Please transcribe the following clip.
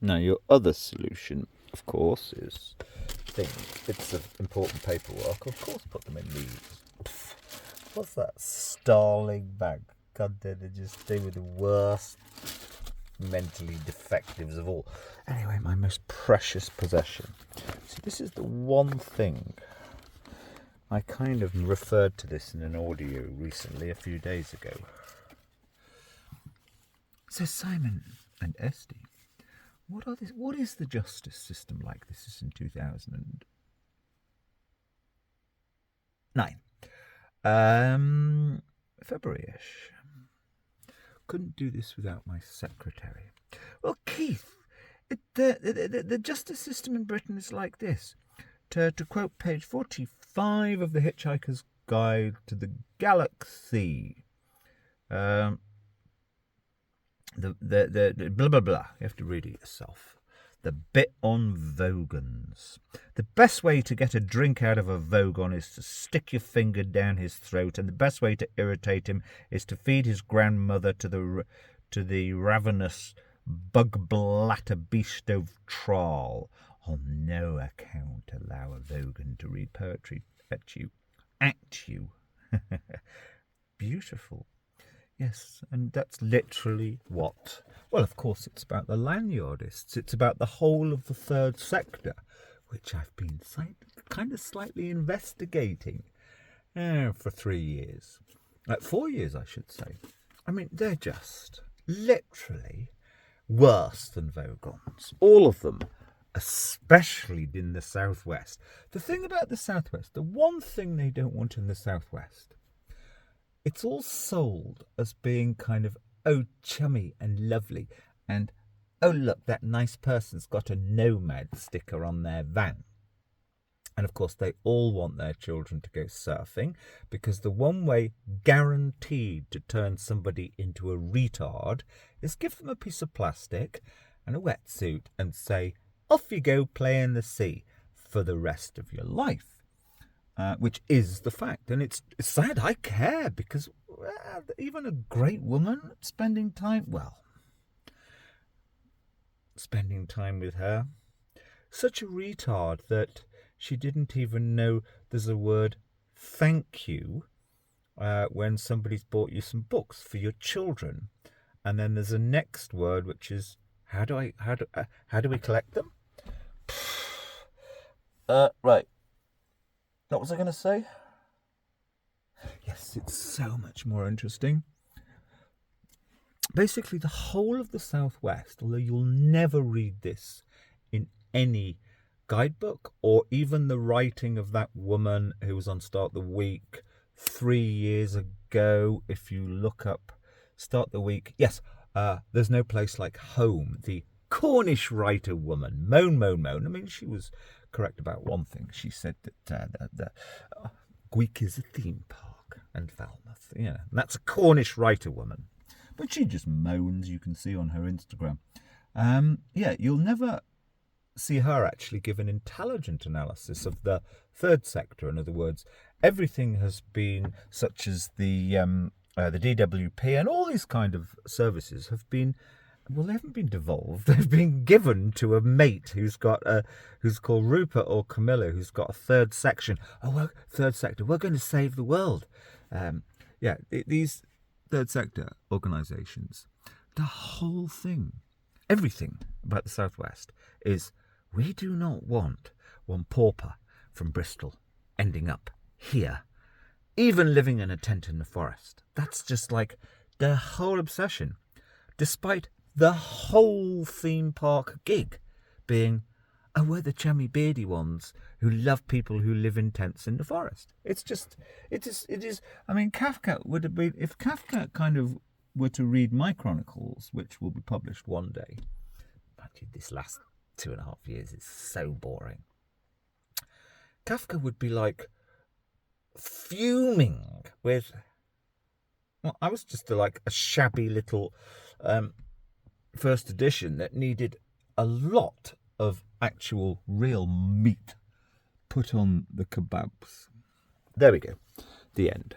Now, your other solution, of course, is bits of important paperwork. Of course, put them in these. What's that? Starling bag. God, they were the worst mentally defectives of all. Anyway, my most precious possession. See, this is the one thing. I kind of referred to this in an audio recently, a few days ago. So, Simon and Esty, what is the justice system like? This is in 2009. February-ish. Couldn't do this without my secretary. Well, Keith, the justice system in Britain is like this. To quote page 45 of The Hitchhiker's Guide to the Galaxy, the blah blah blah. You have to read it yourself. The bit on Vogons. The best way to get a drink out of a Vogon is to stick your finger down his throat, and the best way to irritate him is to feed his grandmother to the ravenous bug-blatter beast of Traal. On no account allow a Vogon to read poetry at you. Beautiful. Yes, and that's literally what? Well, of course, it's about the lanyardists. It's about the whole of the third sector, which I've been kind of slightly investigating for 3 years. 4 years, I should say. I mean, they're just literally worse than Vogons. All of them, especially in the Southwest. The thing about the Southwest, the one thing they don't want in the Southwest, it's all sold as being kind of, oh, chummy and lovely, and, oh, look, that nice person's got a nomad sticker on their van. And, of course, they all want their children to go surfing, because the one way guaranteed to turn somebody into a retard is give them a piece of plastic and a wetsuit and say, off you go, play in the sea for the rest of your life. Which is the fact. And it's sad. I care, because even a great woman spending time with her, such a retard that she didn't even know there's a word thank you when somebody's bought you some books for your children, and then there's a next word which is how do we collect them? Right. What was I going to say? Yes, it's so much more interesting. Basically, the whole of the Southwest, although you'll never read this in any guidebook or even the writing of that woman who was on Start the Week 3 years ago, if you look up Start the Week, yes, there's no place like home. The Cornish writer woman, moan. I mean, she was correct about one thing. She said that the Gweek is a theme park and Falmouth. Yeah, and that's a Cornish writer woman. But she just moans, you can see on her Instagram. You'll never see her actually give an intelligent analysis of the third sector. In other words, everything has been, such as the DWP and all these kind of services have been, well, they haven't been devolved. They've been given to a mate who's called Rupert or Camilla, who's got a third section. Third sector. We're going to save the world. These third sector organisations, the whole thing, everything about the Southwest is, we do not want one pauper from Bristol ending up here, even living in a tent in the forest. That's just like their whole obsession, despite the whole theme park gig being, oh, we're the chummy beardy ones who love people who live in tents in the forest. It is. I mean, Kafka would have been, if Kafka kind of were to read my chronicles, which will be published one day. Imagine this last 2.5 years is so boring. Kafka would be like fuming with, well, I was just like a shabby little first edition that needed a lot of actual real meat put on the kebabs. There we go. The end.